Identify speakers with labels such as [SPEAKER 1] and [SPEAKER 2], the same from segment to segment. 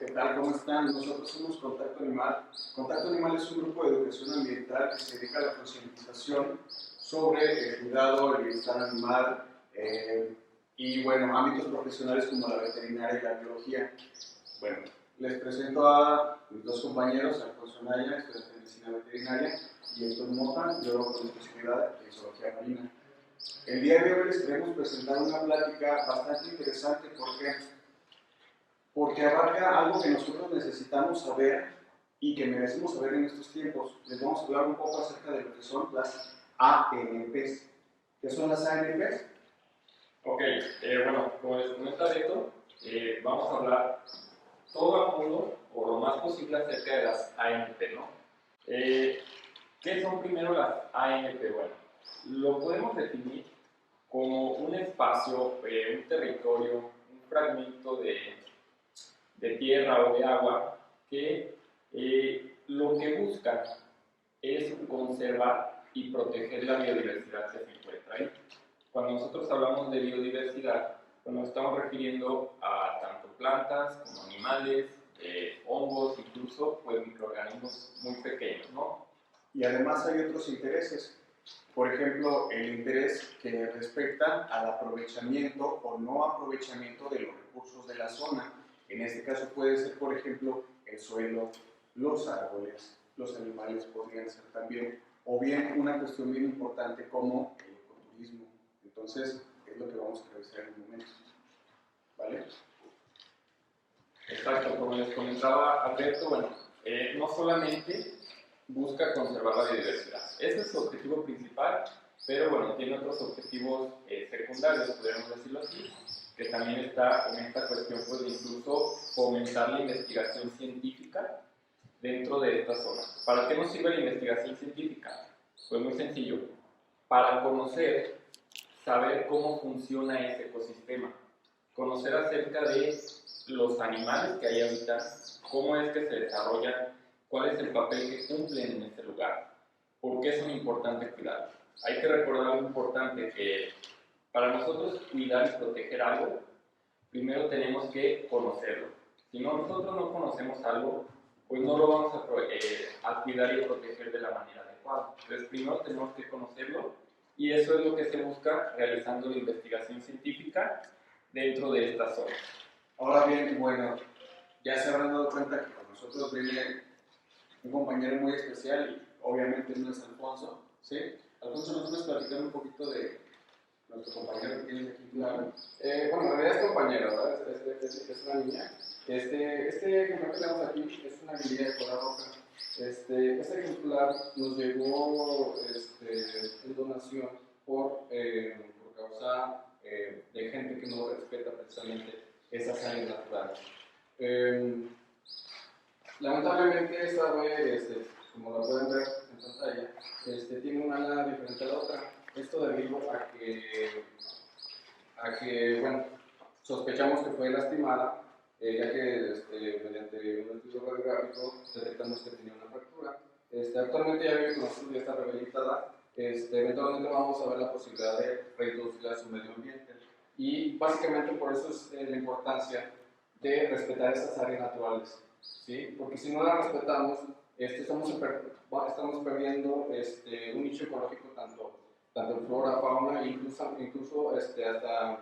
[SPEAKER 1] ¿Qué tal? ¿Cómo están? Nosotros somos Contacto Animal. Contacto Animal es un grupo de educación ambiental que se dedica a la concientización sobre el cuidado, el bienestar animal y, bueno, ámbitos profesionales como la veterinaria y la biología. Bueno, les presento a mis dos compañeros, Alfonso Anaya, estudiante de medicina veterinaria, y Héctor Mota, biólogo con especialidad en zoología marina. El día de hoy les queremos presentar una plática bastante interesante porque abarca algo que nosotros necesitamos saber y que merecemos saber en estos tiempos. Les vamos a hablar un poco acerca de lo que son las ANPs. ¿Qué son las ANPs?
[SPEAKER 2] Ok, bueno, como les comenta Beto, vamos a hablar todo a fondo o lo más posible acerca de las ANP, ¿no? ¿Qué son primero las ANP? Bueno, lo podemos definir como un espacio, un territorio, un fragmento de tierra o de agua que lo que busca es conservar y proteger la biodiversidad que se encuentra ahí. Cuando nosotros hablamos de biodiversidad, pues nos estamos refiriendo a tanto plantas como animales, hongos, incluso pues, microorganismos muy pequeños, ¿no?
[SPEAKER 1] Y además hay otros intereses. Por ejemplo, el interés que respecta al aprovechamiento o no aprovechamiento de los recursos de la zona. En este caso puede ser, por ejemplo, el suelo, los árboles, los animales podrían ser también, o bien una cuestión bien importante como el ecoturismo. Entonces, es lo que vamos a revisar en un momento. ¿Vale?
[SPEAKER 2] Exacto, como les comentaba Alberto, bueno, no solamente busca conservar la biodiversidad. Ese es su objetivo principal, pero bueno, tiene otros objetivos secundarios, podríamos decirlo así, que también está en esta cuestión, pues incluso fomentar la investigación científica dentro de esta zona. ¿Para qué nos sirve la investigación científica? Pues muy sencillo, para conocer, saber cómo funciona ese ecosistema, conocer acerca de los animales que ahí habitan, cómo es que se desarrollan, cuál es el papel que cumplen en este lugar, por qué son importantes cuidarlos. Hay que recordar algo importante, que para nosotros cuidar y proteger algo, primero tenemos que conocerlo. Si nosotros no conocemos algo, pues no lo vamos a cuidar y a proteger de la manera adecuada. Entonces primero tenemos que conocerlo y eso es lo que se busca realizando la investigación científica dentro de esta zona.
[SPEAKER 1] Ahora bien, bueno, ya se habrán dado cuenta que con nosotros viene un compañero muy especial y obviamente no es Alfonso, ¿sí? Alfonso, ¿nos puedes platicar un poquito de nuestro compañero que tienes aquí?
[SPEAKER 3] Claro. Bueno, en realidad es compañero, ¿verdad? Es una niña. Este ejemplar que tenemos aquí es una guía de cola roja. Este ejemplar nos llegó en donación por causa de gente que no respeta precisamente esas áreas naturales. Lamentablemente esta ave, como la pueden ver en pantalla, tiene una ala diferente a la otra. Esto debido a que bueno, sospechamos que fue lastimada, ya que mediante un estudio radiográfico detectamos que tenía una fractura. Actualmente ya vive con nosotros, ya está rehabilitada. Eventualmente vamos a ver la posibilidad de reintroducirla a su medio ambiente. Y básicamente por eso es la importancia de respetar esas áreas naturales, ¿sí? Porque si no las respetamos, estamos perdiendo un nicho ecológico tanto en flora, fauna, incluso hasta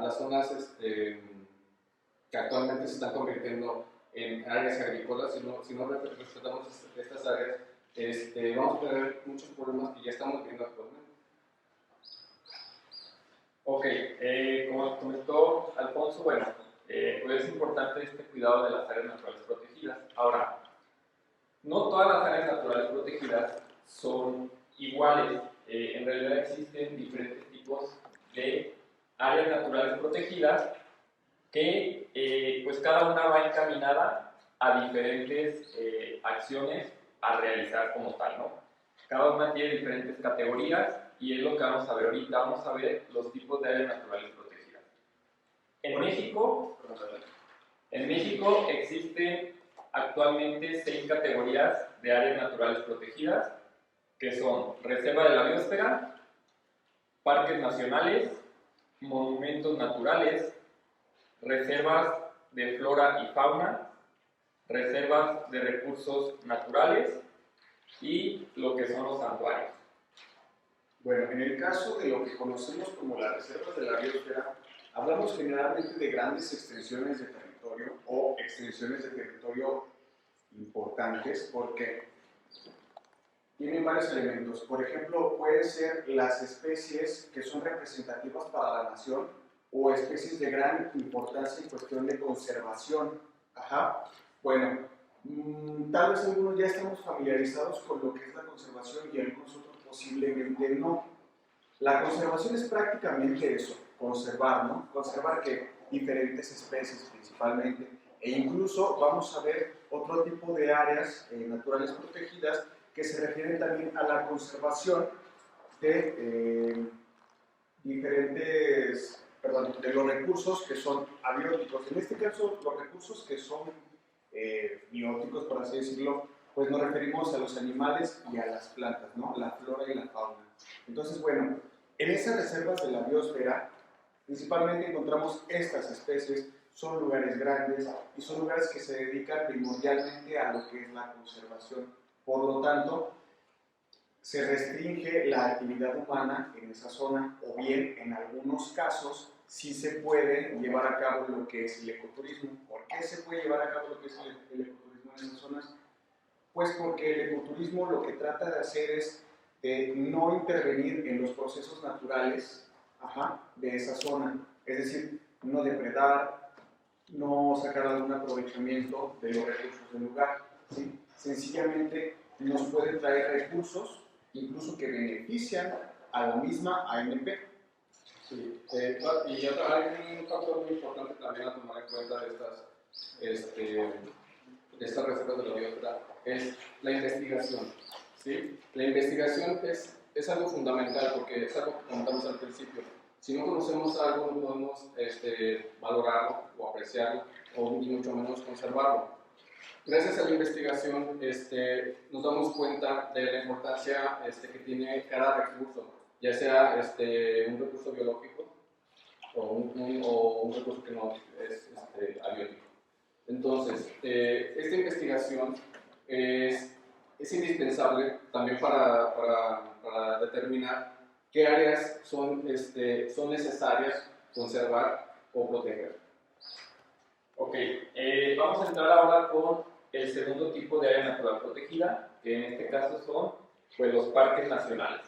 [SPEAKER 3] las zonas que actualmente se están convirtiendo en áreas agrícolas. Si no respetamos estas áreas, vamos a tener muchos problemas que ya estamos viendo actualmente.
[SPEAKER 2] Ok, como comentó Alfonso, bueno, pues es importante este cuidado de las áreas naturales protegidas. Ahora, no todas las áreas naturales protegidas son iguales. En realidad existen diferentes tipos de áreas naturales protegidas que pues cada una va encaminada a diferentes acciones a realizar como tal, ¿no? Cada una tiene diferentes categorías y es lo que vamos a ver ahorita. Vamos a ver los tipos de áreas naturales protegidas. En México existen actualmente 6 categorías de áreas naturales protegidas, que son Reserva de la Biosfera, Parques Nacionales, Monumentos Naturales, Reservas de flora y fauna, reservas de recursos naturales y lo que son los santuarios.
[SPEAKER 1] Bueno, en el caso de lo que conocemos como las reservas de la biosfera, hablamos generalmente de grandes extensiones de territorio o extensiones de territorio importantes porque tienen varios elementos. Por ejemplo, pueden ser las especies que son representativas para la nación o especies de gran importancia en cuestión de conservación. Ajá. Bueno, tal vez algunos ya estamos familiarizados con lo que es la conservación y algunos otros posiblemente no. La conservación es prácticamente eso, conservar, ¿no? Conservar que diferentes especies principalmente, e incluso vamos a ver otro tipo de áreas naturales protegidas que se refieren también a la conservación de diferentes, perdón, de los recursos que son abióticos. En este caso, los recursos que son bióticos, por así decirlo, pues nos referimos a los animales y a las plantas, ¿no? La flora y la fauna. Entonces, bueno, en esas reservas de la biosfera, principalmente encontramos estas especies, son lugares grandes y son lugares que se dedican primordialmente a lo que es la conservación. Por lo tanto, se restringe la actividad humana en esa zona o bien, en algunos casos, sí se puede llevar a cabo lo que es el ecoturismo. ¿Por qué se puede llevar a cabo lo que es el ecoturismo en esas zonas? Pues porque el ecoturismo lo que trata de hacer es no intervenir en los procesos naturales de esa zona. Es decir, no depredar, no sacar algún aprovechamiento de los recursos del lugar. ¿Sí? Sencillamente nos pueden traer recursos, incluso que benefician a la misma ANP.
[SPEAKER 3] Sí, y hay un factor muy importante también a tomar en cuenta de estas reservas de la biosfera, es la investigación. ¿Sí? La investigación es algo fundamental porque es algo que comentamos al principio. Si no conocemos algo, no podemos valorarlo o apreciarlo, y mucho menos conservarlo. Gracias a la investigación nos damos cuenta de la importancia que tiene cada recurso, ya sea un recurso biológico o un recurso que no es abiótico. Entonces, esta investigación es indispensable también para determinar qué áreas son necesarias conservar o proteger.
[SPEAKER 2] Ok, vamos a entrar ahora con el segundo tipo de área natural protegida, que en este caso son pues, los parques nacionales.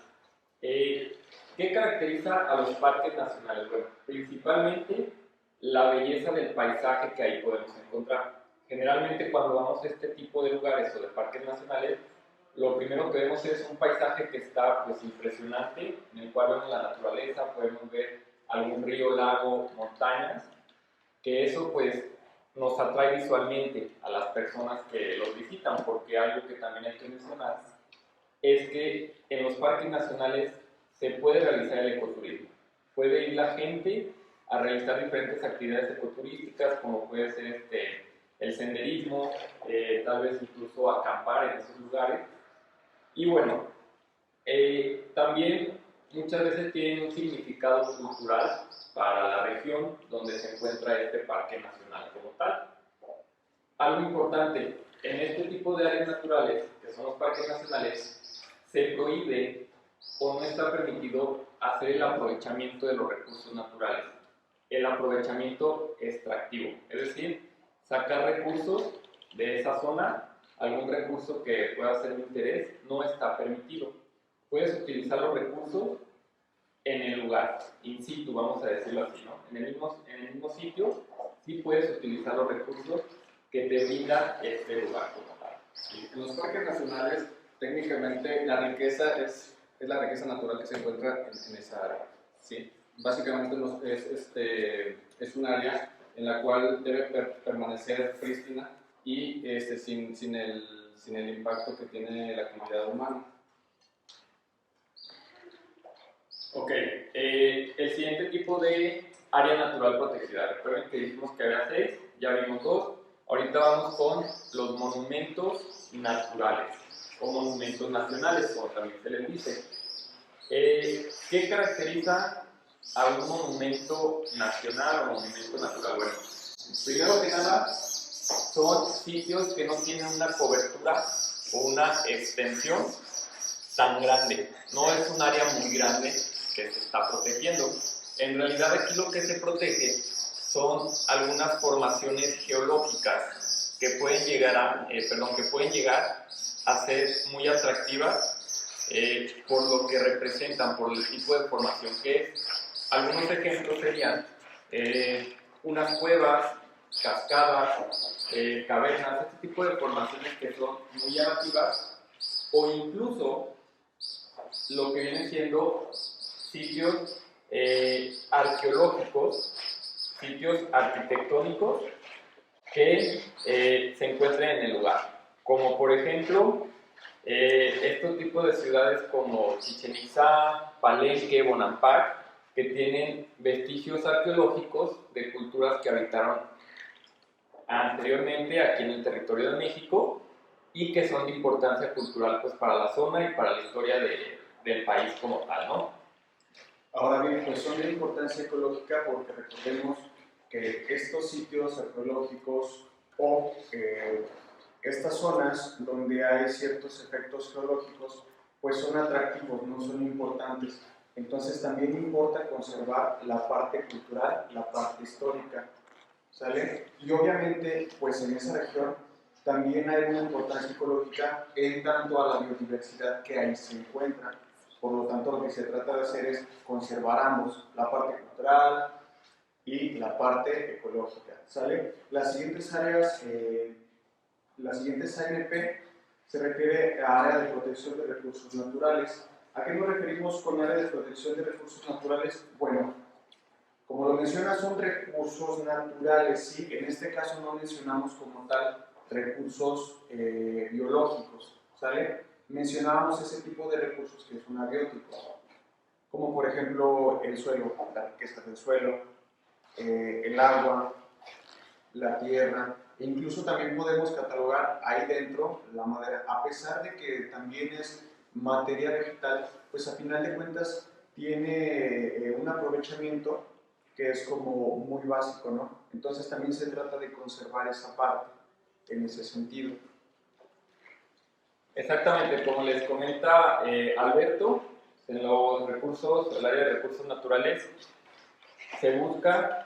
[SPEAKER 2] ¿Qué caracteriza a los parques nacionales? Bueno, principalmente la belleza del paisaje que ahí podemos encontrar. Generalmente cuando vamos a este tipo de lugares o de parques nacionales, lo primero que vemos es un paisaje que está pues, impresionante, en el cual vemos la naturaleza, podemos ver algún río, lago, montañas, que eso pues nos atrae visualmente a las personas que los visitan, porque algo que también hay que mencionar es que en los parques nacionales se puede realizar el ecoturismo. Puede ir la gente a realizar diferentes actividades ecoturísticas, como puede ser el senderismo, tal vez incluso acampar en esos lugares. Y bueno, también muchas veces tienen un significado cultural para la región donde se encuentra este parque nacional como tal. Algo importante, en este tipo de áreas naturales, que son los parques nacionales, se prohíbe o no está permitido hacer el aprovechamiento de los recursos naturales, el aprovechamiento extractivo, es decir, sacar recursos de esa zona, algún recurso que pueda ser de interés, no está permitido. Puedes utilizar los recursos en el lugar, in situ, vamos a decirlo así, ¿no? En el mismo sitio, sí puedes utilizar los recursos que te brinda este lugar como tal.
[SPEAKER 3] Sí. En los parques nacionales, técnicamente, la riqueza es la riqueza natural que se encuentra en esa área. ¿Sí? Básicamente es un área en la cual debe permanecer prístina y sin el impacto que tiene la actividad humana.
[SPEAKER 2] Ok, el siguiente tipo de área natural protegida. Recuerden que dijimos que había 6, ya vimos 2. Ahorita vamos con los monumentos naturales o monumentos nacionales, como también se les dice. ¿Qué caracteriza a un monumento nacional o monumento natural? Bueno, Primero que nada, son sitios que no tienen una cobertura o una extensión tan grande. No es un área muy grande que se está protegiendo. En realidad aquí lo que se protege son algunas formaciones geológicas que pueden llegar a ser muy atractivas por lo que representan, por el tipo de formación que es. Algunos ejemplos serían unas cuevas, cascadas, cavernas, este tipo de formaciones que son muy llamativas, o incluso lo que viene siendo sitios arqueológicos, sitios arquitectónicos que se encuentren en el lugar, como por ejemplo estos tipos de ciudades como Chichén Itzá, Palenque, Bonampak, que tienen vestigios arqueológicos de culturas que habitaron anteriormente aquí en el territorio de México y que son de importancia cultural pues, para la zona y para la historia del país como tal, ¿no?
[SPEAKER 1] Ahora bien, pues son de importancia ecológica porque recordemos que estos sitios arqueológicos o estas zonas donde hay ciertos efectos geológicos pues son atractivos, no son importantes. Entonces también importa conservar la parte cultural, la parte histórica, ¿sale? Y obviamente pues en esa región también hay una importancia ecológica en tanto a la biodiversidad que ahí se encuentra. Por lo tanto, lo que se trata de hacer es conservar ambos, la parte cultural y la parte ecológica, ¿sale? Las siguientes áreas, las siguientes ANP se refiere a área de protección de recursos naturales. ¿A qué nos referimos con área de protección de recursos naturales? Bueno, como lo menciona, son recursos naturales, ¿sí? En este caso no mencionamos como tal recursos biológicos, ¿sale? Mencionábamos ese tipo de recursos que son abióticos, como por ejemplo el suelo, la riqueza del suelo, el agua, la tierra, e incluso también podemos catalogar ahí dentro la madera, a pesar de que también es materia vegetal, pues a final de cuentas tiene un aprovechamiento que es como muy básico, ¿no? Entonces también se trata de conservar esa parte en ese sentido.
[SPEAKER 2] Exactamente, como les comenta Alberto, en los recursos, el área de recursos naturales, se busca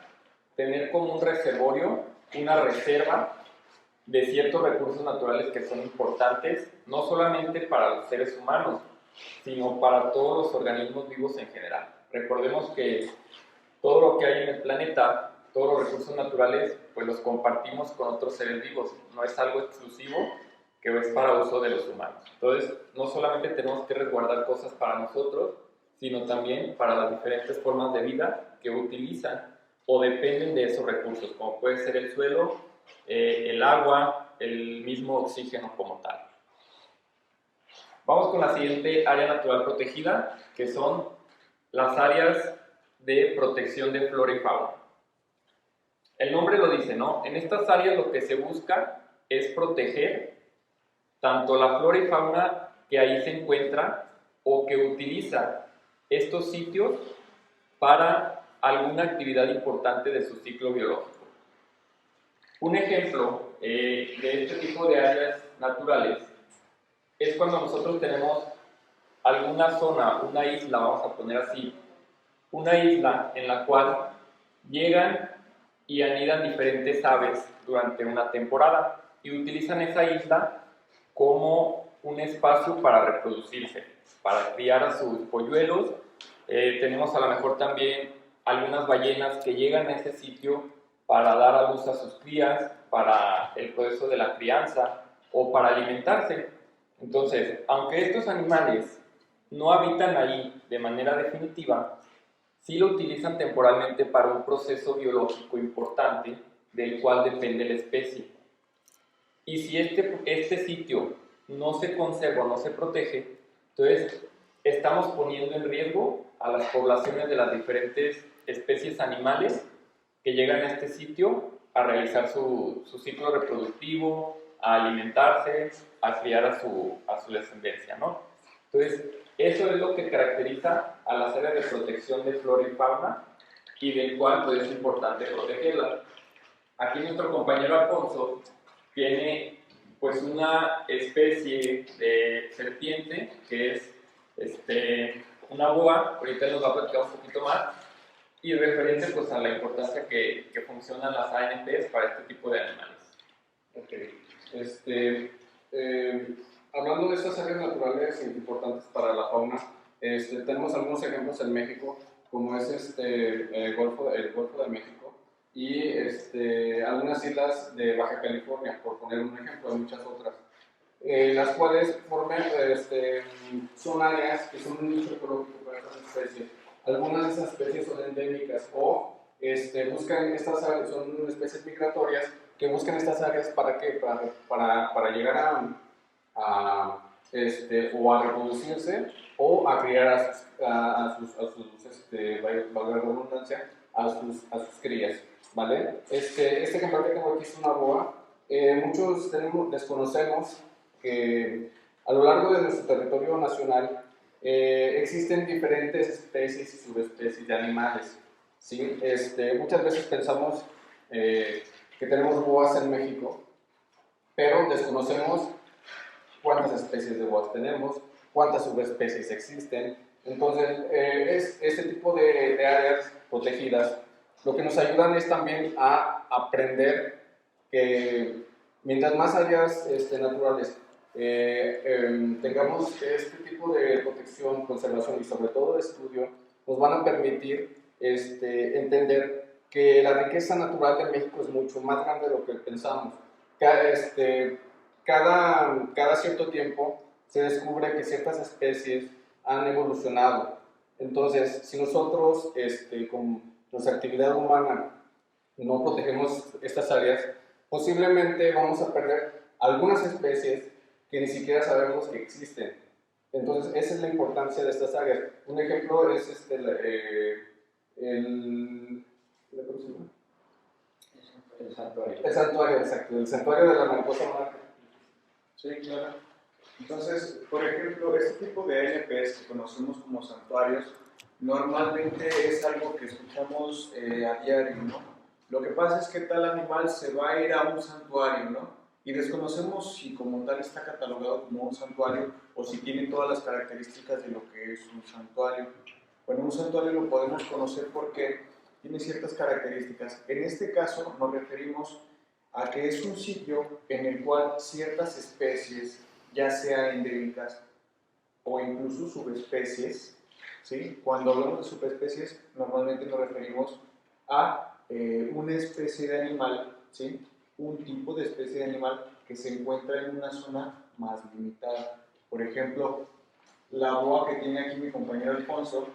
[SPEAKER 2] tener como un reservorio, una reserva de ciertos recursos naturales que son importantes, no solamente para los seres humanos, sino para todos los organismos vivos en general. Recordemos que todo lo que hay en el planeta, todos los recursos naturales, pues los compartimos con otros seres vivos, no es algo exclusivo que es para uso de los humanos. Entonces, no solamente tenemos que resguardar cosas para nosotros, sino también para las diferentes formas de vida que utilizan o dependen de esos recursos, como puede ser el suelo, el agua, el mismo oxígeno como tal. Vamos con la siguiente área natural protegida, que son las áreas de protección de flora y fauna. El nombre lo dice, ¿no? En estas áreas lo que se busca es proteger tanto la flora y fauna que ahí se encuentra o que utiliza estos sitios para alguna actividad importante de su ciclo biológico. Un ejemplo de este tipo de áreas naturales es cuando nosotros tenemos alguna zona, una isla, vamos a poner así, una isla en la cual llegan y anidan diferentes aves durante una temporada y utilizan esa isla como un espacio para reproducirse, para criar a sus polluelos. Tenemos a lo mejor también algunas ballenas que llegan a ese sitio para dar a luz a sus crías, para el proceso de la crianza o para alimentarse. Entonces, aunque estos animales no habitan ahí de manera definitiva, sí lo utilizan temporalmente para un proceso biológico importante del cual depende la especie. Y si este sitio no se conserva o no se protege, entonces estamos poniendo en riesgo a las poblaciones de las diferentes especies animales que llegan a este sitio a realizar su ciclo reproductivo, a alimentarse, a criar a su descendencia, ¿no? Entonces, eso es lo que caracteriza a las áreas de protección de flora y fauna y del cual pues, es importante protegerlas. Aquí nuestro compañero Alfonso tiene pues una especie de serpiente que es una boa, ahorita nos va a platicar un poquito más, y referente pues a la importancia que funcionan las ANPs para este tipo de animales.
[SPEAKER 3] Ok. Hablando de estas áreas naturales importantes para la fauna, tenemos algunos ejemplos en México, como es el Golfo de México y algunas islas de Baja California, por poner un ejemplo, hay muchas otras, las cuales son áreas que son un nicho ecológico para estas especies. Algunas de esas especies son endémicas o buscan estas áreas, son especies migratorias que buscan estas áreas para ¿qué? Para llegar o a reproducirse o a criar valga la redundancia, a sus crías, ¿vale? Este ejemplar que tengo aquí es una boa. Muchos desconocemos que a lo largo de nuestro territorio nacional existen diferentes especies y subespecies de animales, ¿sí? Muchas veces pensamos que tenemos boas en México, pero desconocemos cuántas especies de boas tenemos, cuántas subespecies existen. Entonces, este tipo de áreas protegidas lo que nos ayudan es también a aprender que mientras más áreas naturales tengamos este tipo de protección, conservación y sobre todo de estudio, nos van a permitir entender que la riqueza natural de México es mucho más grande de lo que pensamos. Cada cierto tiempo se descubre que ciertas especies han evolucionado. Entonces, si nosotros con nuestra actividad humana no protegemos estas áreas, posiblemente vamos a perder algunas especies que ni siquiera sabemos que existen. Entonces, esa es la importancia de estas áreas. Un ejemplo es
[SPEAKER 2] El santuario.
[SPEAKER 3] El santuario, exacto, el santuario de la mariposa monarca.
[SPEAKER 1] Sí, claro. Entonces, por ejemplo, este tipo de ANPs que conocemos como santuarios, normalmente es algo que escuchamos a diario, ¿no? Lo que pasa es que tal animal se va a ir a un santuario, ¿no? Y desconocemos si como tal está catalogado como un santuario o si tiene todas las características de lo que es un santuario. Bueno, un santuario lo podemos conocer porque tiene ciertas características. En este caso nos referimos a que es un sitio en el cual ciertas especies, ya sea endémicas o incluso subespecies, ¿sí? Cuando hablamos de subespecies, normalmente nos referimos a una especie de animal, ¿sí? Un tipo de especie de animal que se encuentra en una zona más limitada. Por ejemplo, la boa que tiene aquí mi compañero Alfonso,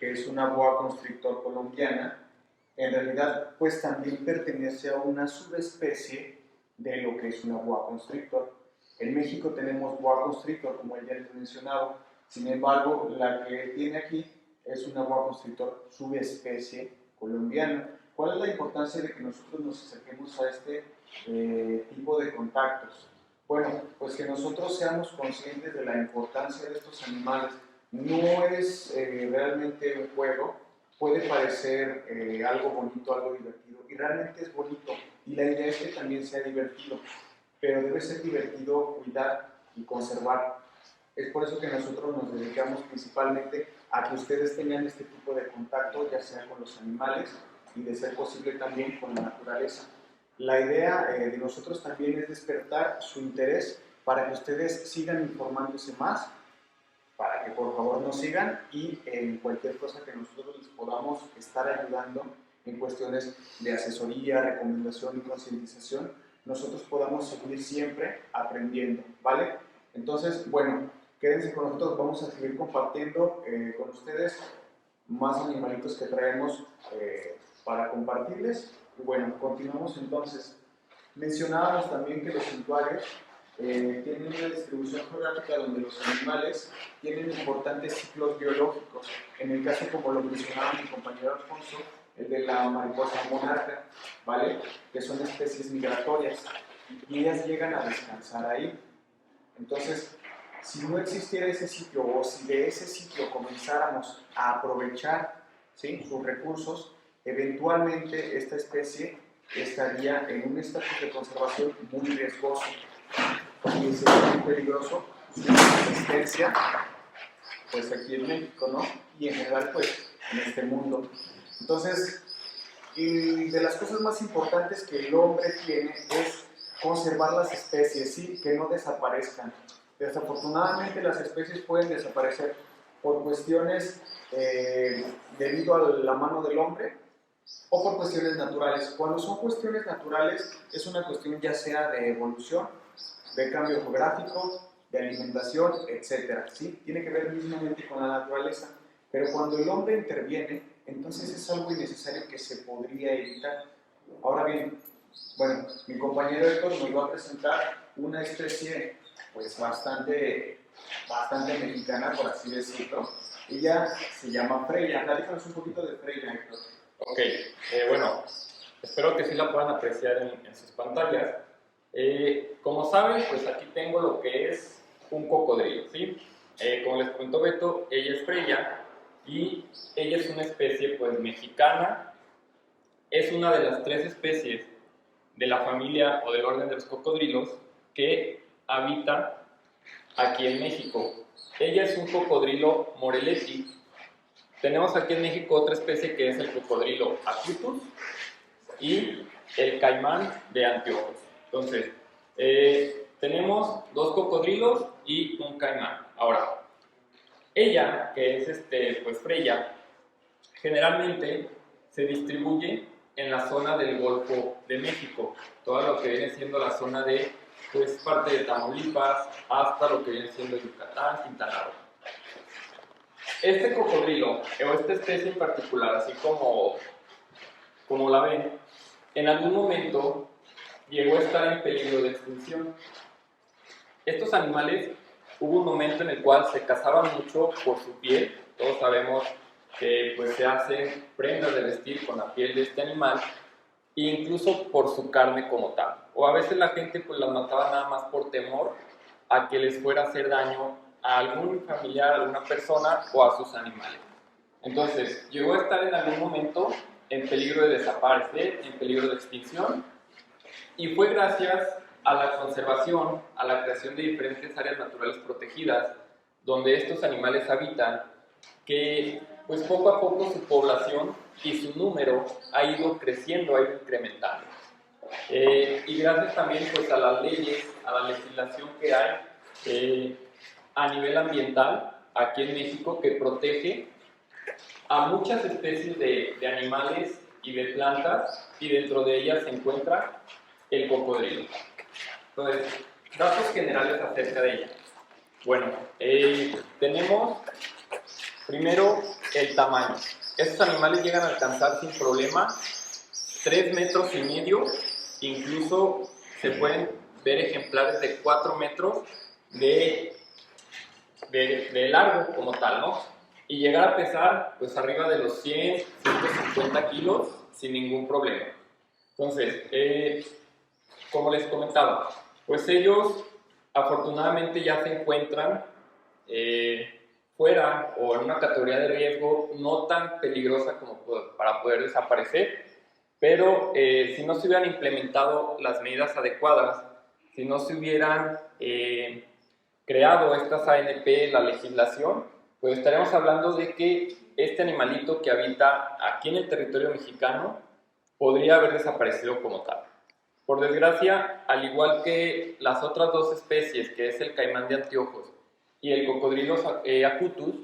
[SPEAKER 1] que es una boa constrictor colombiana, en realidad pues también pertenece a una subespecie de lo que es una boa constrictor. En México tenemos boa constrictor, como ya les he mencionado, sin embargo la que tiene aquí es una boa constrictor subespecie colombiana. ¿Cuál es la importancia de que nosotros nos acerquemos a este tipo de contactos? Bueno, pues que nosotros seamos conscientes de la importancia de estos animales. No es realmente un juego, puede parecer algo bonito, algo divertido, y realmente es bonito, y la idea es que también sea divertido, pero debe ser divertido cuidar y conservar. Es por eso que nosotros nos dedicamos principalmente a que ustedes tengan este tipo de contacto, ya sea con los animales y de ser posible también con la naturaleza. La idea de nosotros también es despertar su interés para que ustedes sigan informándose más, para que por favor nos sigan y en cualquier cosa que nosotros les podamos estar ayudando en cuestiones de asesoría, recomendación y concientización, nosotros podamos seguir siempre aprendiendo, ¿vale? Entonces, bueno, quédense con nosotros, vamos a seguir compartiendo con ustedes más animalitos que traemos para compartirles. Y bueno, continuamos entonces. Mencionábamos también que los santuarios tienen una distribución geográfica donde los animales tienen importantes ciclos biológicos. En el caso, como lo mencionaba mi compañero Alfonso, el de la mariposa monarca, ¿vale? Que son especies migratorias y ellas llegan a descansar ahí. Entonces, si no existiera ese sitio o si de ese sitio comenzáramos a aprovechar, ¿sí?, sus recursos, eventualmente esta especie estaría en un estatus de conservación muy riesgoso y sería muy peligroso su existencia, pues aquí en México, ¿no? Y en general, pues, en este mundo. Entonces, y de las cosas más importantes que el hombre tiene es conservar las especies, ¿sí? Que no desaparezcan. Desafortunadamente las especies pueden desaparecer por cuestiones debido a la mano del hombre o por cuestiones naturales. Cuando son cuestiones naturales es una cuestión ya sea de evolución, de cambio geográfico, de alimentación, etc. ¿Sí? Tiene que ver mismamente con la naturaleza. Pero cuando el hombre interviene, entonces es algo innecesario que se podría evitar. Ahora bien, bueno, mi compañero Héctor nos va a presentar una especie pues bastante mexicana, por así decirlo. Ella se llama Freya. Platícanos un poquito de Freya, Héctor.
[SPEAKER 2] Ok, bueno, espero que sí la puedan apreciar en sus pantallas. Como saben, pues aquí tengo lo que es un cocodrilo, ¿sí? Como les comentó Beto, ella es Freya y ella es una especie pues mexicana. Es una de las 3 especies de la familia o del orden de los cocodrilos que habita aquí en México. Ella es un cocodrilo Morelletti. Tenemos aquí en México otra especie que es el cocodrilo Acutus y el caimán de anteojos. Entonces, tenemos 2 cocodrilos y un caimán. Ahora, ella, que es pues Freya, generalmente se distribuye en la zona del Golfo de México, todo lo que viene siendo la zona de pues parte de Tamaulipas hasta lo que viene siendo Yucatán, Quintana Roo. Este cocodrilo, o esta especie en particular, así como la ven, en algún momento llegó a estar en peligro de extinción. Estos animales, hubo un momento en el cual se cazaban mucho por su piel. Todos sabemos que pues, se hacen prendas de vestir con la piel de este animal, e incluso por su carne como tal. O a veces la gente pues las mataba nada más por temor a que les fuera a hacer daño a algún familiar, a alguna persona o a sus animales. Entonces, llegó a estar en algún momento en peligro de desaparecer, en peligro de extinción, y fue gracias a la conservación, a la creación de diferentes áreas naturales protegidas, donde estos animales habitan, que pues poco a poco su población y su número ha ido creciendo, ha ido incrementando. Y gracias también pues a las leyes, a la legislación que hay a nivel ambiental aquí en México que protege a muchas especies de animales y de plantas, y dentro de ellas se encuentra el cocodrilo. Entonces, datos generales acerca de ella. Bueno, tenemos primero el tamaño. Estos animales llegan a alcanzar sin problema 3,5 metros, incluso se pueden ver ejemplares de 4 metros de largo como tal, ¿no? Y llegar a pesar pues arriba de los 100, 150 kilos sin ningún problema. Entonces, como les comentaba, pues ellos afortunadamente ya se encuentran fuera o en una categoría de riesgo no tan peligrosa como para poder desaparecer, pero si no se hubieran implementado las medidas adecuadas, si no se hubieran creado estas ANP, la legislación, pues estaríamos hablando de que este animalito que habita aquí en el territorio mexicano podría haber desaparecido como tal. Por desgracia, al igual que las otras 2 especies, que es el caimán de anteojos y el cocodrilo acutus,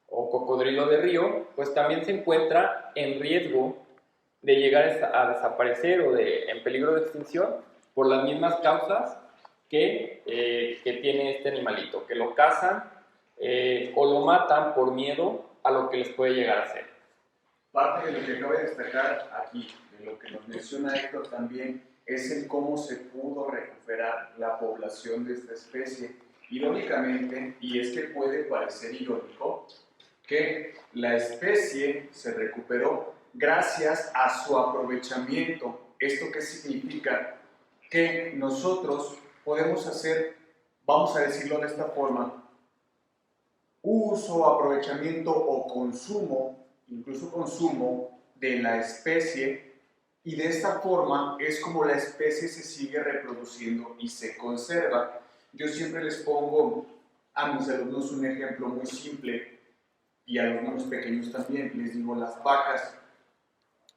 [SPEAKER 2] o cocodrilo de río, pues también se encuentra en riesgo de llegar a desaparecer o en peligro de extinción por las mismas causas que tiene este animalito, que lo cazan o lo matan por miedo a lo que les puede llegar a hacer.
[SPEAKER 1] Parte de lo que acabo de destacar aquí, de lo que nos menciona Héctor también, es el cómo se pudo recuperar la población de esta especie. Irónicamente, y es que puede parecer irónico, que la especie se recuperó gracias a su aprovechamiento. ¿Esto qué significa? Que nosotros podemos hacer, vamos a decirlo de esta forma, uso, aprovechamiento o consumo, incluso consumo de la especie y de esta forma es como la especie se sigue reproduciendo y se conserva. Yo siempre les pongo a mis alumnos un ejemplo muy simple y a los niños pequeños también. Les digo, las vacas.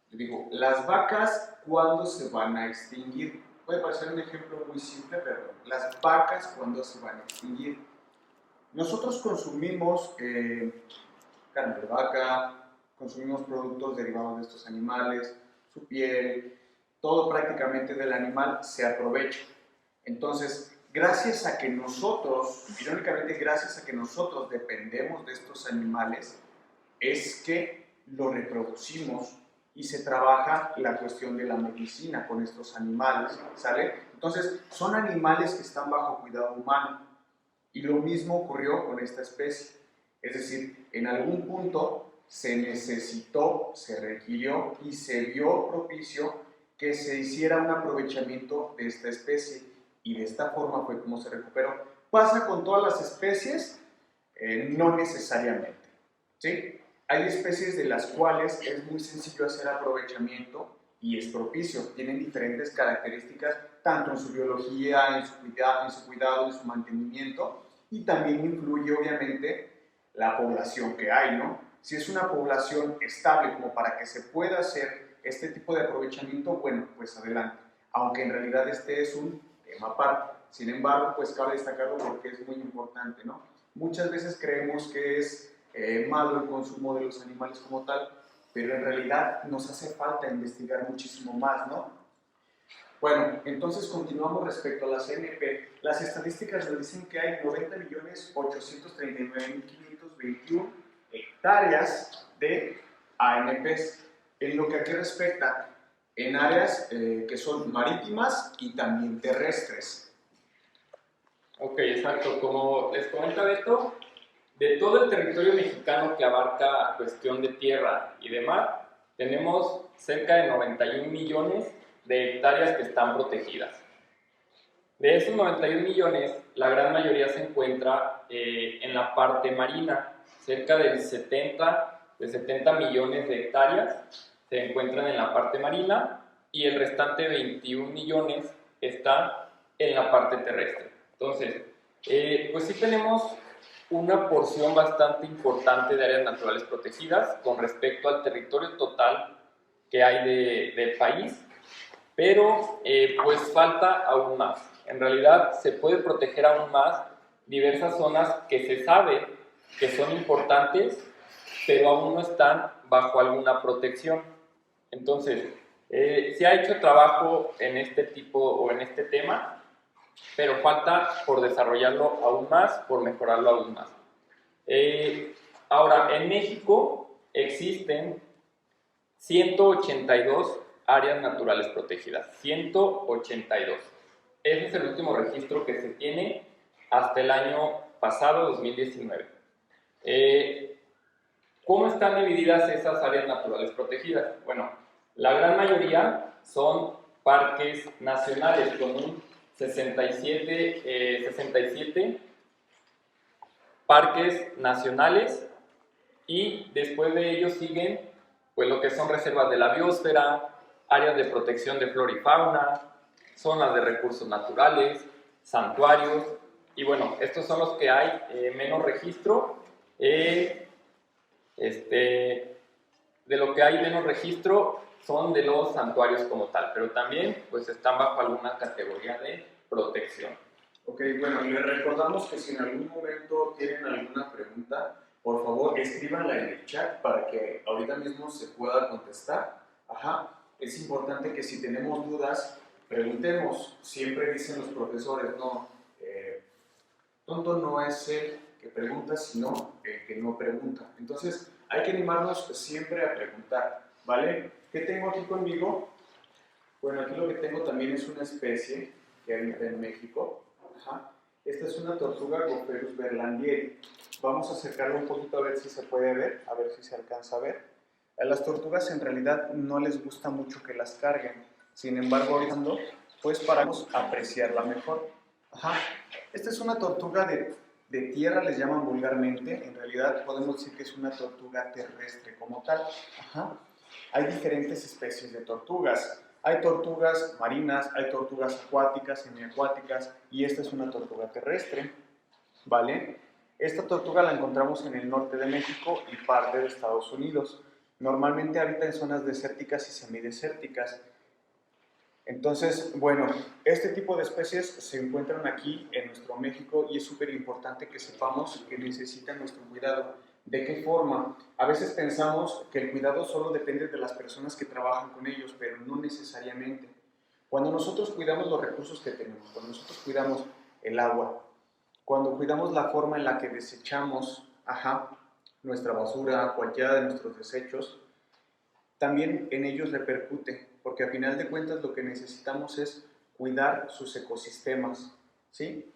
[SPEAKER 1] Les digo, las vacas, ¿cuándo se van a extinguir? Puede parecer un ejemplo muy simple, pero las vacas, ¿cuándo se van a extinguir? Nosotros consumimos carne de vaca, consumimos productos derivados de estos animales, su piel, todo prácticamente del animal se aprovecha. Entonces, gracias a que nosotros, irónicamente gracias a que nosotros dependemos de estos animales, es que lo reproducimos y se trabaja la cuestión de la medicina con estos animales, ¿sale? Entonces, son animales que están bajo cuidado humano y lo mismo ocurrió con esta especie. Es decir, en algún punto se necesitó, se requirió y se vio propicio que se hiciera un aprovechamiento de esta especie y de esta forma fue como se recuperó. ¿Pasa con todas las especies? No necesariamente, ¿sí? Hay especies de las cuales es muy sencillo hacer aprovechamiento y es propicio, tienen diferentes características tanto en su biología, en su cuidado, en su mantenimiento, y también influye obviamente la población que hay, ¿no? Si es una población estable como para que se pueda hacer este tipo de aprovechamiento, bueno, pues adelante, aunque en realidad este es un tema aparte. Sin embargo, pues cabe destacarlo porque es muy importante, ¿no? Muchas veces creemos que es malo el consumo de los animales como tal, pero en realidad nos hace falta investigar muchísimo más, ¿no? Bueno, entonces continuamos respecto a las ANP. Las estadísticas nos dicen que hay 90.839.521 hectáreas de ANPs. En lo que aquí respecta, en áreas que son marítimas y también terrestres.
[SPEAKER 2] Ok, exacto. Como les comenta Beto, de todo el territorio mexicano que abarca cuestión de tierra y de mar, tenemos cerca de 91 millones de hectáreas que están protegidas. De esos 91 millones, la gran mayoría se encuentra en la parte marina. Cerca de 70 millones de hectáreas se encuentran en la parte marina y el restante 21 millones está en la parte terrestre. Entonces, pues sí tenemos una porción bastante importante de áreas naturales protegidas con respecto al territorio total que hay del país, pero pues falta aún más. En realidad se puede proteger aún más diversas zonas que se sabe que son importantes, pero aún no están bajo alguna protección. Entonces, se ha hecho trabajo en este tipo o en este tema, pero falta por desarrollarlo aún más, por mejorarlo aún más. Ahora, en México existen 182 áreas naturales protegidas, 182. Ese es el último registro que se tiene hasta el año pasado, 2019. ¿Cómo están divididas esas áreas naturales protegidas? Bueno, la gran mayoría son parques nacionales con un 67 parques nacionales y después de ellos siguen pues lo que son reservas de la biosfera, áreas de protección de flora y fauna, zonas de recursos naturales, santuarios y bueno, estos son los que hay menos registro. De lo que hay menos registro son de los santuarios como tal, pero también pues están bajo alguna categoría de protección.
[SPEAKER 1] Ok, bueno, les recordamos que si en algún momento tienen alguna pregunta, por favor escríbanla en el chat para que ahorita mismo se pueda contestar. Ajá, es importante que si tenemos dudas, preguntemos. Siempre dicen los profesores, no, tonto no es el que pregunta, sino el que no pregunta. Entonces, hay que animarnos siempre a preguntar, ¿vale? ¿Qué tengo aquí conmigo? Bueno, aquí lo que tengo también es una especie que habita en México. Ajá. Esta es una tortuga Gopherus berlandieri. Vamos a acercarlo un poquito a ver si se puede ver, a ver si se alcanza a ver. A las tortugas en realidad no les gusta mucho que las carguen. Sin embargo, ahorita pues para apreciarla mejor. Ajá. Esta es una tortuga de tierra, les llaman vulgarmente. En realidad podemos decir que es una tortuga terrestre como tal. Ajá. hay diferentes especies de tortugas. Hay tortugas marinas, hay tortugas acuáticas, semiacuáticas, y esta es una tortuga terrestre, ¿vale? Esta tortuga la encontramos en el norte de México y parte de Estados Unidos. Normalmente habita en zonas desérticas y semidesérticas. Entonces, bueno, este tipo de especies se encuentran aquí en nuestro México y es súper importante que sepamos que necesitan nuestro cuidado. ¿De qué forma? A veces pensamos que el cuidado solo depende de las personas que trabajan con ellos, pero no necesariamente. Cuando nosotros cuidamos los recursos que tenemos, cuando nosotros cuidamos el agua, cuando cuidamos la forma en la que desechamos nuestra basura, cualquiera de nuestros desechos, también en ellos repercute, porque a final de cuentas lo que necesitamos es cuidar sus ecosistemas, ¿sí?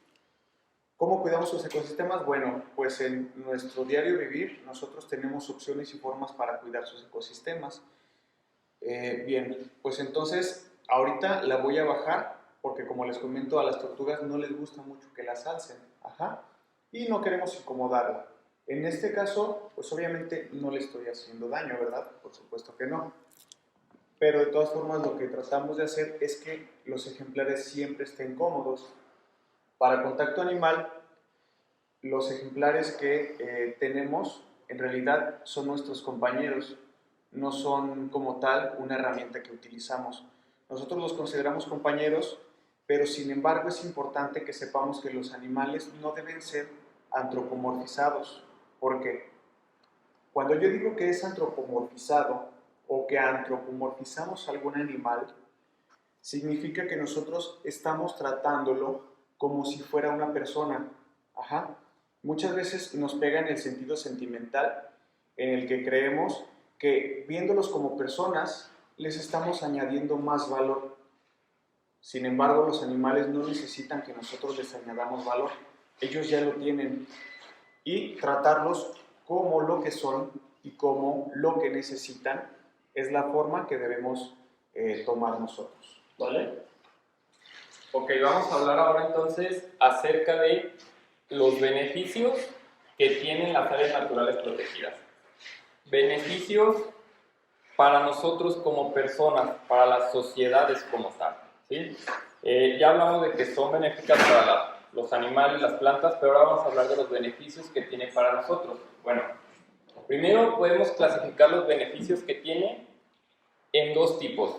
[SPEAKER 1] ¿Cómo cuidamos sus ecosistemas? Bueno, pues en nuestro diario vivir nosotros tenemos opciones y formas para cuidar sus ecosistemas. Bien, pues entonces ahorita la voy a bajar porque como les comento a las tortugas no les gusta mucho que las alcen, y no queremos incomodarla. En este caso, pues obviamente no le estoy haciendo daño, ¿verdad? Por supuesto que no. Pero de todas formas lo que tratamos de hacer es que los ejemplares siempre estén cómodos. Para contacto animal, los ejemplares que tenemos en realidad son nuestros compañeros, no son como tal una herramienta que utilizamos. Nosotros los consideramos compañeros, pero sin embargo es importante que sepamos que los animales no deben ser antropomorfizados. ¿Por qué? Cuando yo digo que es antropomorfizado o que antropomorfizamos algún animal, significa que nosotros estamos tratándolo como si fuera una persona. Muchas veces nos pega en el sentido sentimental, en el que creemos que viéndolos como personas, les estamos añadiendo más valor. Sin embargo, los animales no necesitan que nosotros les añadamos valor. Ellos ya lo tienen. Y tratarlos como lo que son y como lo que necesitan es la forma que debemos tomar nosotros.
[SPEAKER 2] ¿Vale? Ok, vamos a hablar ahora entonces acerca de los beneficios que tienen las áreas naturales protegidas. Beneficios para nosotros como personas, para las sociedades como tal, ¿sí? Ya hablamos de que son benéficas para los animales, las plantas, pero ahora vamos a hablar de los beneficios que tiene para nosotros. Bueno, primero podemos clasificar los beneficios que tiene en dos tipos.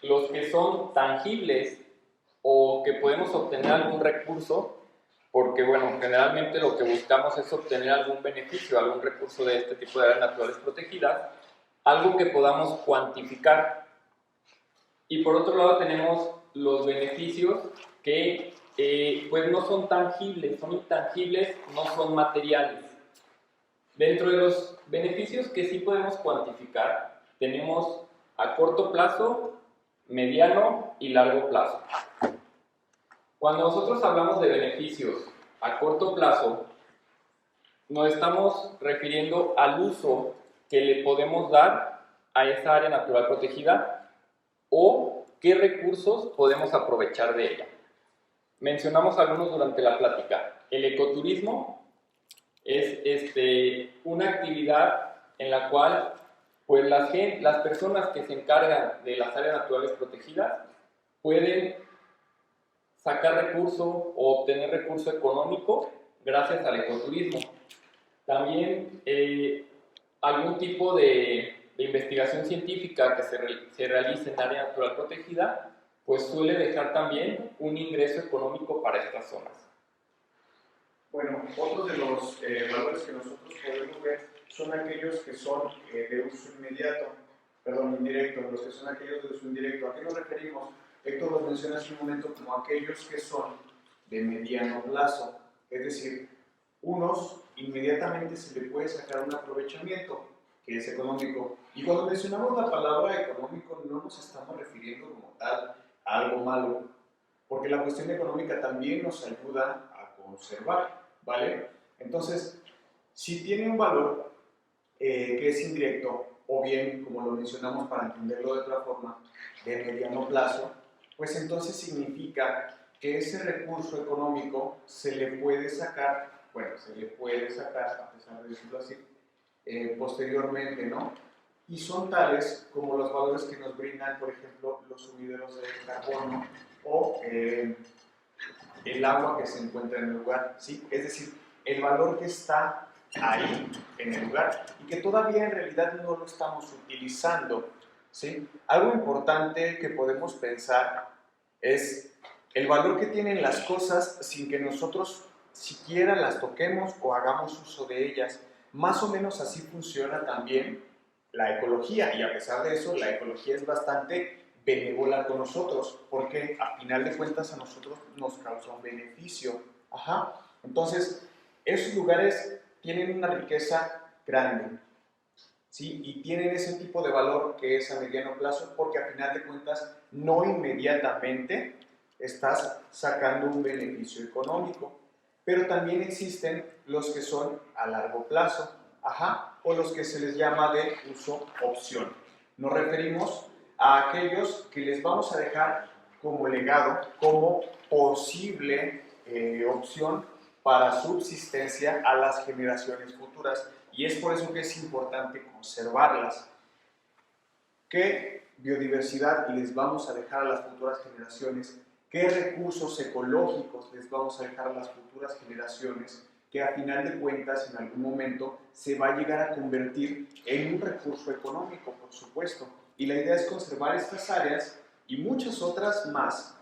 [SPEAKER 2] Los que son tangibles o que podemos obtener algún recurso, porque bueno, generalmente lo que buscamos es obtener algún beneficio, algún recurso de este tipo de áreas naturales protegidas, algo que podamos cuantificar. Y por otro lado tenemos los beneficios que pues no son tangibles, son intangibles, no son materiales. Dentro de los beneficios que sí podemos cuantificar, tenemos a corto plazo, mediano y largo plazo. Cuando nosotros hablamos de beneficios a corto plazo, nos estamos refiriendo al uso que le podemos dar a esa área natural protegida o qué recursos podemos aprovechar de ella. Mencionamos algunos durante la plática. El ecoturismo es una actividad en la cual pues las personas que se encargan de las áreas naturales protegidas pueden sacar recurso o obtener recurso económico gracias al ecoturismo. También algún tipo de investigación científica que se realice en área natural protegida, pues suele dejar también un ingreso económico para estas zonas.
[SPEAKER 1] Bueno, otros de los valores que nosotros podemos ver son aquellos que son de uso indirecto, los que son aquellos de uso indirecto. ¿A qué nos referimos? Héctor los menciona hace un momento como aquellos que son de mediano plazo, es decir, unos inmediatamente se le puede sacar un aprovechamiento, que es económico. Y cuando mencionamos la palabra económico no nos estamos refiriendo como tal a algo malo, porque la cuestión económica también nos ayuda a conservar, ¿vale? Entonces, si tiene un valor que es indirecto, o bien, como lo mencionamos para entenderlo de otra forma, de mediano plazo, pues entonces significa que ese recurso económico se le puede sacar, a pesar de decirlo así, posteriormente, ¿no? y son tales como los valores que nos brindan, por ejemplo, los sumideros de carbono o el agua que se encuentra en el lugar, ¿sí? Es decir, el valor que está ahí, en el lugar, y que todavía en realidad no lo estamos utilizando, ¿sí? Algo importante que podemos pensar es el valor que tienen las cosas sin que nosotros siquiera las toquemos o hagamos uso de ellas. Más o menos así funciona también la ecología, y a pesar de eso, la ecología es bastante benévola con nosotros, porque a final de cuentas a nosotros nos causa un beneficio. Ajá. Entonces, esos lugares tienen una riqueza grande, ¿sí? Y tienen ese tipo de valor que es a mediano plazo, porque a final de cuentas no inmediatamente estás sacando un beneficio económico, pero también existen los que son a largo plazo, ajá, o los que se les llama de uso opción. Nos referimos a aquellos que les vamos a dejar como legado, como posible opción para subsistencia a las generaciones futuras, y es por eso que es importante conservarlas. ¿Qué biodiversidad les vamos a dejar a las futuras generaciones? ¿Qué recursos ecológicos les vamos a dejar a las futuras generaciones? Que a final de cuentas, en algún momento, se va a llegar a convertir en un recurso económico, por supuesto. Y la idea es conservar estas áreas y muchas otras más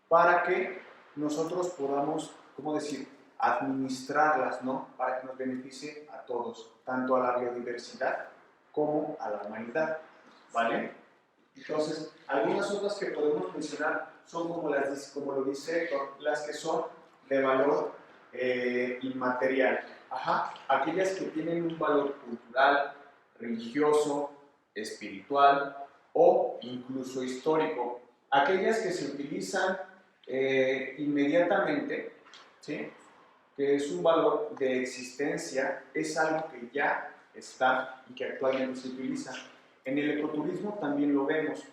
[SPEAKER 1] para que nosotros podamos, ¿cómo decir?, administrarlas, ¿no? Para que nos beneficie a todos, tanto a la biodiversidad como a la humanidad, ¿vale? Entonces, algunas otras que podemos mencionar son como lo dice Héctor, las que son de valor inmaterial. Ajá. Aquellas que tienen un valor cultural, religioso, espiritual o incluso histórico. Aquellas que se utilizan inmediatamente, ¿sí? Que es un valor de existencia, es algo que ya está y que actualmente se utiliza. En el ecoturismo también lo vemos.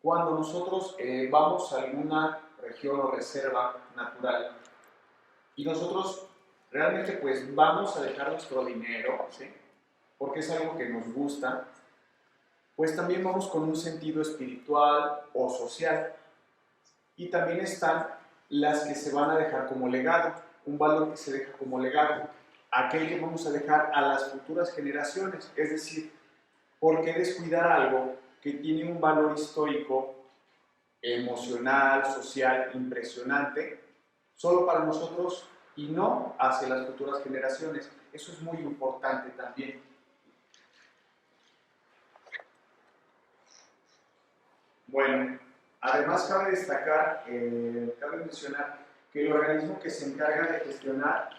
[SPEAKER 1] Cuando nosotros vamos a alguna región o reserva natural y nosotros realmente pues vamos a dejar nuestro dinero, ¿sí? Porque es algo que nos gusta, pues también vamos con un sentido espiritual o social. Y también están las que se van a dejar como legado, un valor que se deja como legado, aquel que vamos a dejar a las futuras generaciones. Es decir, ¿por qué descuidar algo que tiene un valor histórico, emocional, social, impresionante, solo para nosotros y no hacia las futuras generaciones? Eso es muy importante también. Bueno, además cabe destacar, cabe mencionar que el organismo que se encarga de gestionar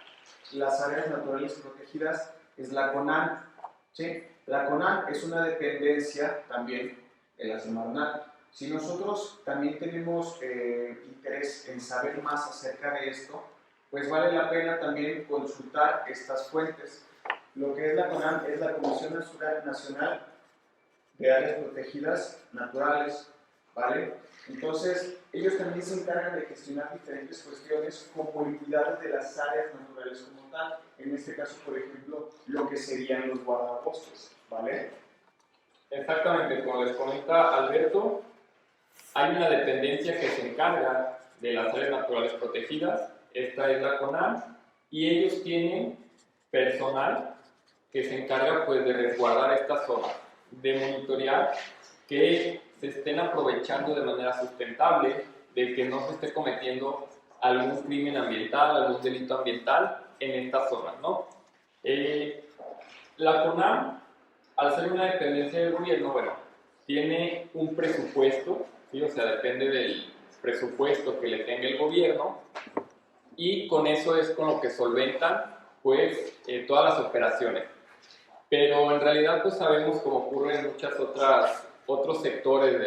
[SPEAKER 1] las áreas naturales protegidas es la CONAN, ¿sí? La CONAN es una dependencia también de la Semarnat. Si nosotros también tenemos interés en saber más acerca de esto, pues vale la pena también consultar estas fuentes. Lo que es la CONAN es la Comisión Nacional de Áreas Protegidas Naturales, ¿vale? Entonces, ellos también se encargan de gestionar diferentes cuestiones como el cuidado de las áreas naturales como tal. En este caso, por ejemplo, lo que serían los guardabosques, ¿vale?
[SPEAKER 2] Exactamente, como les comenta Alberto, hay una dependencia que se encarga de las áreas naturales protegidas, esta es la CONAM, y ellos tienen personal que se encarga pues de resguardar estas zonas, de monitorear que se estén aprovechando de manera sustentable, de que no se esté cometiendo algún crimen ambiental, algún delito ambiental en estas zonas, ¿no? La CONAM, al ser una dependencia del gobierno, bueno, tiene un presupuesto, ¿sí? O sea, depende del presupuesto que le tenga el gobierno, y con eso es con lo que solventan pues todas las operaciones. Pero en realidad pues sabemos, como ocurre en muchos otros sectores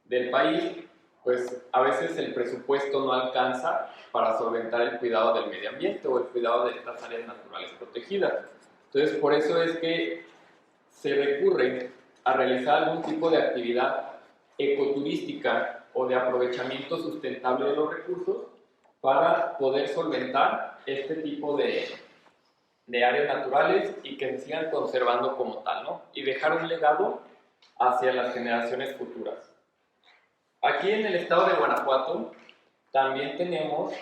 [SPEAKER 2] del país, pues a veces el presupuesto no alcanza para solventar el cuidado del medio ambiente o el cuidado de estas áreas naturales protegidas. Entonces por eso es que se recurre a realizar algún tipo de actividad ecoturística o de aprovechamiento sustentable de los recursos para poder solventar este tipo de áreas naturales y que se sigan conservando como tal, ¿no? Y dejar un legado hacia las generaciones futuras. Aquí en el estado de Guanajuato también tenemos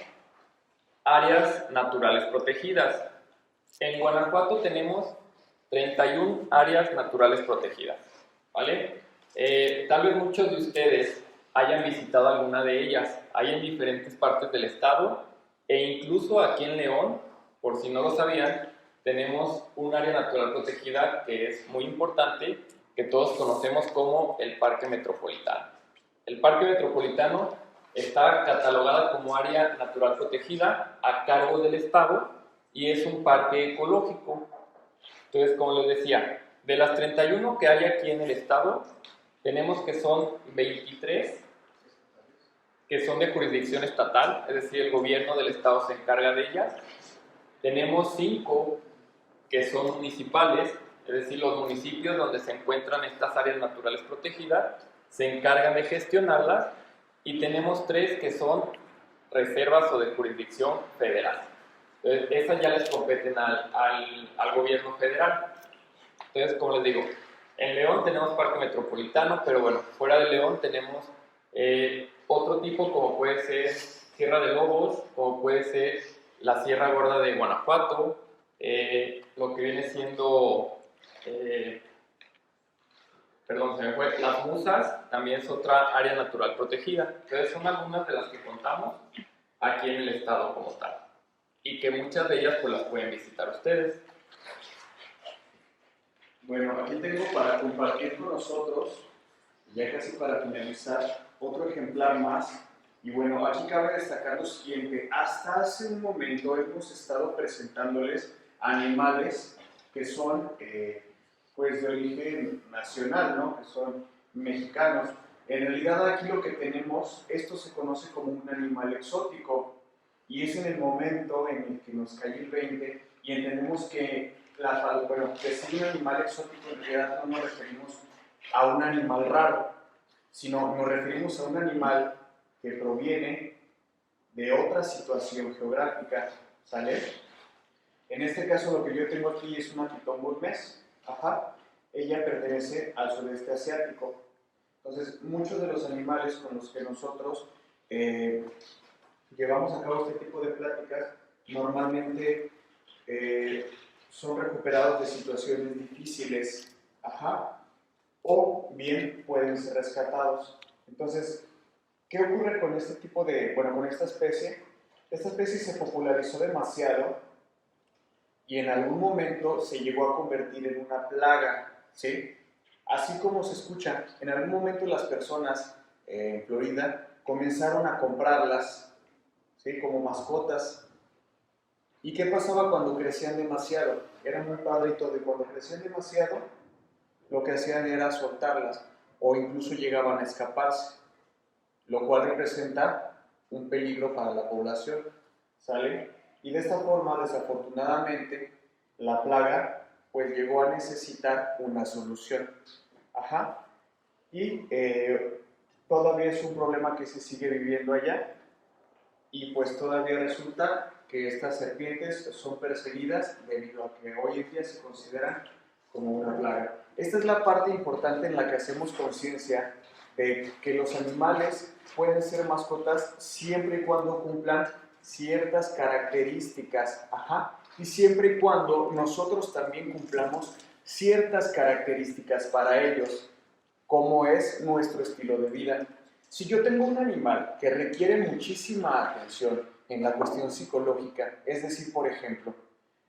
[SPEAKER 2] áreas naturales protegidas. En Guanajuato tenemos 31 áreas naturales protegidas, ¿vale? Tal vez muchos de ustedes hayan visitado alguna de ellas. Hay en diferentes partes del estado e incluso aquí en León, por si no lo sabían, tenemos un área natural protegida que es muy importante, que todos conocemos como el Parque Metropolitano. El Parque Metropolitano está catalogada como área natural protegida a cargo del estado y es un parque ecológico. Entonces, como les decía, de las 31 que hay aquí en el estado, tenemos que son 23 que son de jurisdicción estatal, es decir, el gobierno del estado se encarga de ellas. Tenemos 5 que son municipales, es decir, los municipios donde se encuentran estas áreas naturales protegidas se encargan de gestionarlas, y tenemos 3 que son reservas o de jurisdicción federal. Entonces, esas ya les competen al gobierno federal. Entonces, como les digo, en León tenemos Parque Metropolitano, pero bueno, fuera de León tenemos otro tipo, como puede ser Sierra de Lobos, como puede ser la Sierra Gorda de Guanajuato, lo que viene siendo, perdón, se me fue, Las Musas, también es otra área natural protegida. Entonces, son algunas de las que contamos aquí en el estado como tal, y que muchas de ellas pues las pueden visitar ustedes.
[SPEAKER 1] Bueno, aquí tengo para compartir con nosotros, ya casi para finalizar, otro ejemplar más. Y bueno, aquí cabe destacar lo siguiente: hasta hace un momento hemos estado presentándoles animales que son pues de origen nacional, ¿no? Que son mexicanos. En realidad aquí lo que tenemos, esto se conoce como un animal exótico, y es en el momento en el que nos cae el 20 y entendemos que decir un animal exótico en realidad no nos referimos a un animal raro, sino nos referimos a un animal que proviene de otra situación geográfica, ¿sale? En este caso lo que yo tengo aquí es una pitón burmés, ella pertenece al sudeste asiático. Entonces, muchos de los animales con los que nosotros llevamos a cabo este tipo de pláticas normalmente son recuperados de situaciones difíciles, o bien pueden ser rescatados. Entonces, ¿qué ocurre con este tipo de, con esta especie? Esta especie se popularizó demasiado y en algún momento se llegó a convertir en una plaga, ¿sí? Así como se escucha, en algún momento las personas en Florida comenzaron a comprarlas, ¿sí? Como mascotas. ¿Y qué pasaba cuando crecían demasiado? Era muy padre y todo, y cuando crecían demasiado, lo que hacían era soltarlas, o incluso llegaban a escaparse, lo cual representa un peligro para la población, ¿sale? Y de esta forma, desafortunadamente, la plaga pues llegó a necesitar una solución. Y todavía es un problema que se sigue viviendo allá, y pues todavía resulta que estas serpientes son perseguidas debido a que hoy en día se consideran como una plaga. Esta es la parte importante en la que hacemos conciencia de que los animales pueden ser mascotas siempre y cuando cumplan ciertas características, y siempre y cuando nosotros también cumplamos ciertas características para ellos, como es nuestro estilo de vida. Si yo tengo un animal que requiere muchísima atención en la cuestión psicológica, es decir, por ejemplo,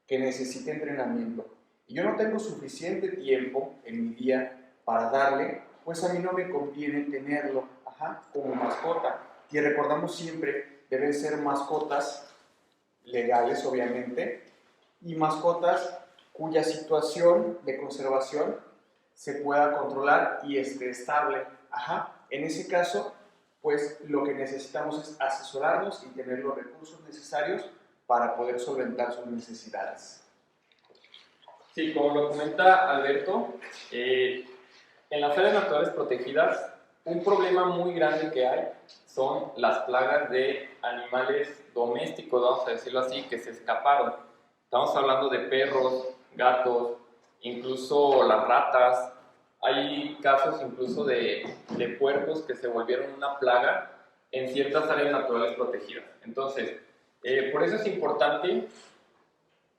[SPEAKER 1] que necesita entrenamiento, y yo no tengo suficiente tiempo en mi día para darle, pues a mí no me conviene tenerlo como mascota. Y recordamos siempre, deben ser mascotas legales, obviamente, y mascotas cuya situación de conservación se pueda controlar y esté estable. En ese caso, pues lo que necesitamos es asesorarnos y tener los recursos necesarios para poder solventar sus necesidades.
[SPEAKER 2] Sí, como lo comenta Alberto, en las áreas naturales protegidas, un problema muy grande que hay son las plagas de animales domésticos, vamos a decirlo así, que se escaparon. Estamos hablando de perros, gatos, incluso las ratas. Hay casos incluso de puercos que se volvieron una plaga en ciertas áreas naturales protegidas. Entonces, por eso es importante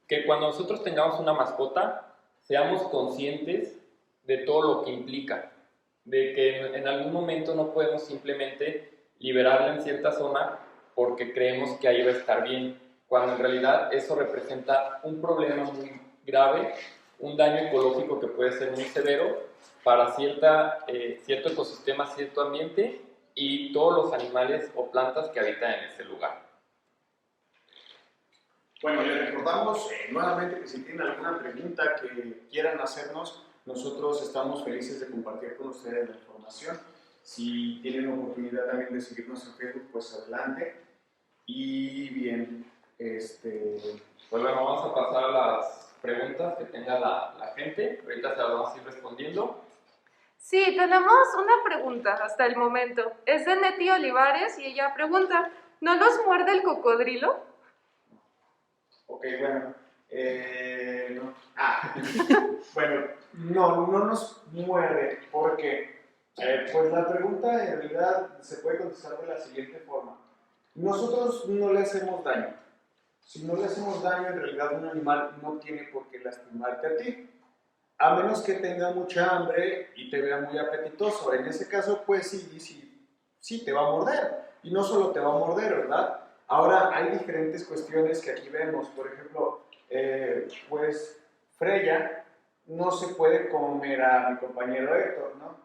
[SPEAKER 2] que cuando nosotros tengamos una mascota, seamos conscientes de todo lo que implica, de que en algún momento no podemos simplemente liberarla en cierta zona porque creemos que ahí va a estar bien, cuando en realidad eso representa un problema muy grave, un daño ecológico que puede ser muy severo para cierto ecosistema, cierto ambiente y todos los animales o plantas que habitan en ese lugar.
[SPEAKER 1] Bueno, les recordamos nuevamente que si tienen alguna pregunta que quieran hacernos, nosotros estamos felices de compartir con ustedes la información. Si tienen oportunidad también de seguirnos en Facebook, pues adelante. Y bien,
[SPEAKER 2] pues bueno, vamos a pasar a las preguntas que tenga la gente. Ahorita se las vamos a ir respondiendo.
[SPEAKER 4] Sí, tenemos una pregunta hasta el momento. Es de Neti Olivares y ella pregunta, ¿no los muerde el cocodrilo?
[SPEAKER 1] Ok, bueno. No. Bueno, no nos muerde, porque pues la pregunta en realidad se puede contestar de la siguiente forma. Nosotros no le hacemos daño. Si no le hacemos daño, en realidad un animal no tiene por qué lastimarte a ti. A menos que tenga mucha hambre y te vea muy apetitoso. En ese caso, pues sí te va a morder. Y no solo te va a morder, ¿verdad? Ahora, hay diferentes cuestiones que aquí vemos. Por ejemplo, pues Freya no se puede comer a mi compañero Héctor, ¿no?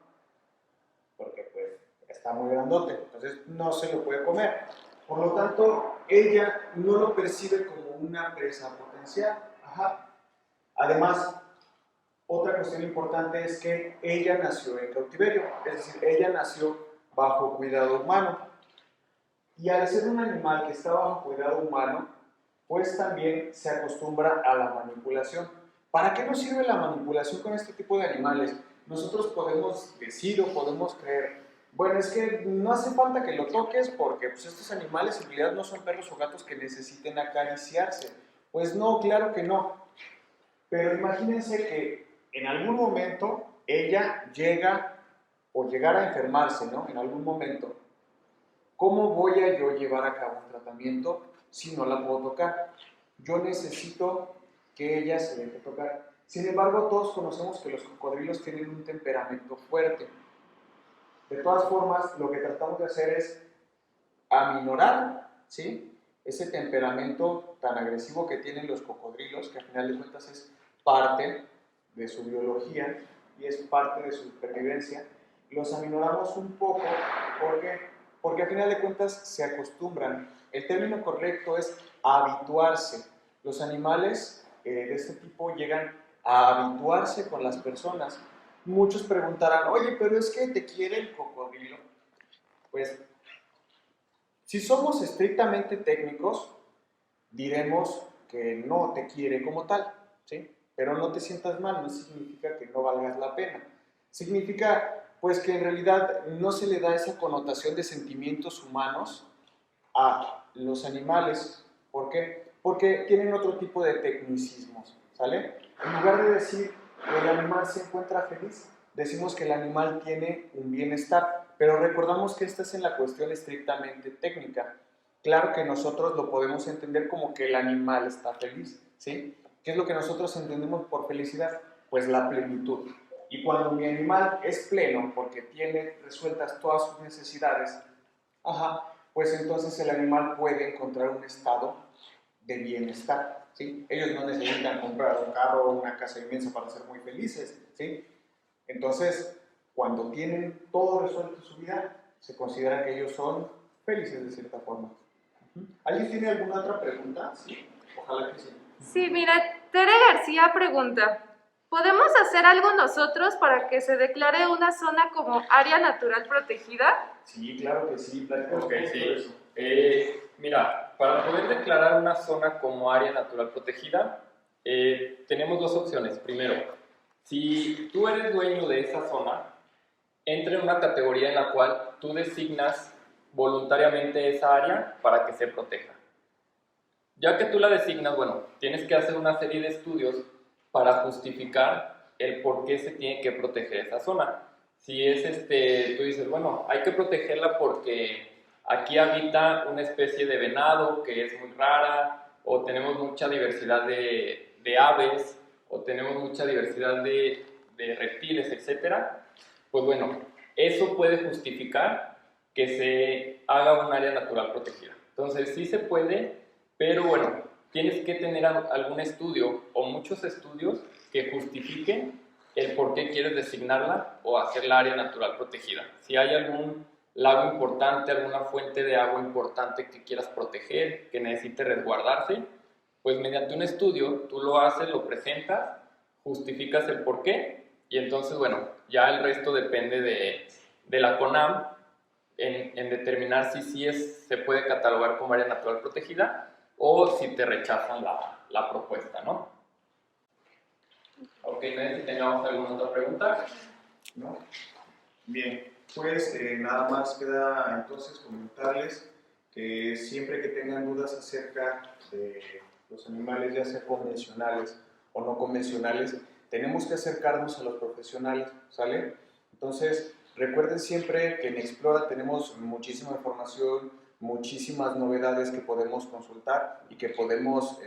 [SPEAKER 1] Porque pues está muy grandote, entonces no se lo puede comer. Por lo tanto, ella no lo percibe como una presa potencial. Además, otra cuestión importante es que ella nació en cautiverio, es decir, ella nació bajo cuidado humano. Y al ser un animal que está bajo cuidado humano, pues también se acostumbra a la manipulación. ¿Para qué nos sirve la manipulación con este tipo de animales? Nosotros podemos decir o podemos creer, bueno, es que no hace falta que lo toques porque pues, estos animales en realidad no son perros o gatos que necesiten acariciarse. Pues no, claro que no. Pero imagínense que en algún momento ella llega o llegara a enfermarse, ¿no? En algún momento. ¿Cómo voy a yo llevar a cabo un tratamiento si no la puedo tocar? Yo necesito que ella se deje tocar. Sin embargo, todos conocemos que los cocodrilos tienen un temperamento fuerte. De todas formas, lo que tratamos de hacer es aminorar, ¿sí?, ese temperamento tan agresivo que tienen los cocodrilos, que al final de cuentas es parte de su biología y es parte de su supervivencia. Los aminoramos un poco porque al final de cuentas se acostumbran. El término correcto es habituarse. Los animales de este tipo llegan a habituarse con las personas. Muchos preguntarán, oye, pero es que te quiere el cocodrilo. Pues, si somos estrictamente técnicos, diremos que no te quiere como tal, ¿sí? Pero no te sientas mal, no significa que no valgas la pena. Significa, pues, que en realidad no se le da esa connotación de sentimientos humanos a los animales. ¿Por qué? Porque tienen otro tipo de tecnicismos, ¿sale? En lugar de decir que el animal se encuentra feliz, decimos que el animal tiene un bienestar, pero recordamos que esta es en la cuestión estrictamente técnica. Claro que nosotros lo podemos entender como que el animal está feliz, ¿sí? ¿Qué es lo que nosotros entendemos por felicidad? Pues la plenitud. Y cuando mi animal es pleno porque tiene resueltas todas sus necesidades, pues entonces el animal puede encontrar un estado de bienestar, ¿sí? Ellos no necesitan comprar un carro o una casa inmensa para ser muy felices, ¿sí? Entonces, cuando tienen todo resuelto en su vida, se considera que ellos son felices de cierta forma. ¿Alguien tiene alguna otra pregunta? Sí, ojalá que sí.
[SPEAKER 4] Sí, mira, Tere García pregunta, ¿podemos hacer algo nosotros para que se declare una zona como área natural protegida?
[SPEAKER 1] Sí, claro que sí.
[SPEAKER 2] Ok, sí. Mira, para poder declarar una zona como área natural protegida, tenemos dos opciones. Primero, si tú eres dueño de esa zona, entra en una categoría en la cual tú designas voluntariamente esa área para que se proteja. Ya que tú la designas, bueno, tienes que hacer una serie de estudios para justificar el por qué se tiene que proteger esa zona. Si es tú dices, bueno, hay que protegerla porque aquí habita una especie de venado que es muy rara, o tenemos mucha diversidad de aves, o tenemos mucha diversidad de reptiles, etcétera. Pues bueno, eso puede justificar que se haga un área natural protegida. Entonces sí se puede, pero bueno, tienes que tener algún estudio o muchos estudios que justifiquen el por qué quieres designarla o hacerla área natural protegida. Si hay algún lago importante, alguna fuente de agua importante que quieras proteger, que necesite resguardarse, pues mediante un estudio tú lo haces, lo presentas, justificas el por qué y entonces, bueno, ya el resto depende de la CONAM en determinar si sí se puede catalogar como área natural protegida o si te rechazan la propuesta, ¿no? Ok, no sé si tengamos alguna otra pregunta.
[SPEAKER 1] ¿No? Bien, pues nada más queda entonces comentarles que siempre que tengan dudas acerca de los animales, ya sea convencionales o no convencionales, tenemos que acercarnos a los profesionales, ¿sale? Entonces, recuerden siempre que en Explora tenemos muchísima información, muchísimas novedades que podemos consultar y que podemos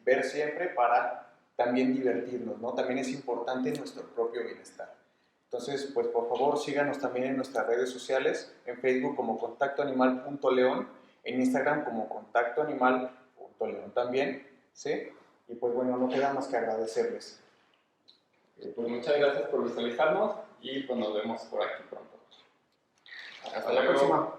[SPEAKER 1] ver siempre para también divertirnos, ¿no? También es importante nuestro propio bienestar. Entonces, pues por favor síganos también en nuestras redes sociales, en Facebook como contactoanimal.león, en Instagram como contactoanimal.león también, ¿sí? Y pues bueno, no queda más que agradecerles.
[SPEAKER 2] Pues muchas gracias por visualizarnos y pues nos vemos por aquí pronto.
[SPEAKER 1] Hasta la próxima.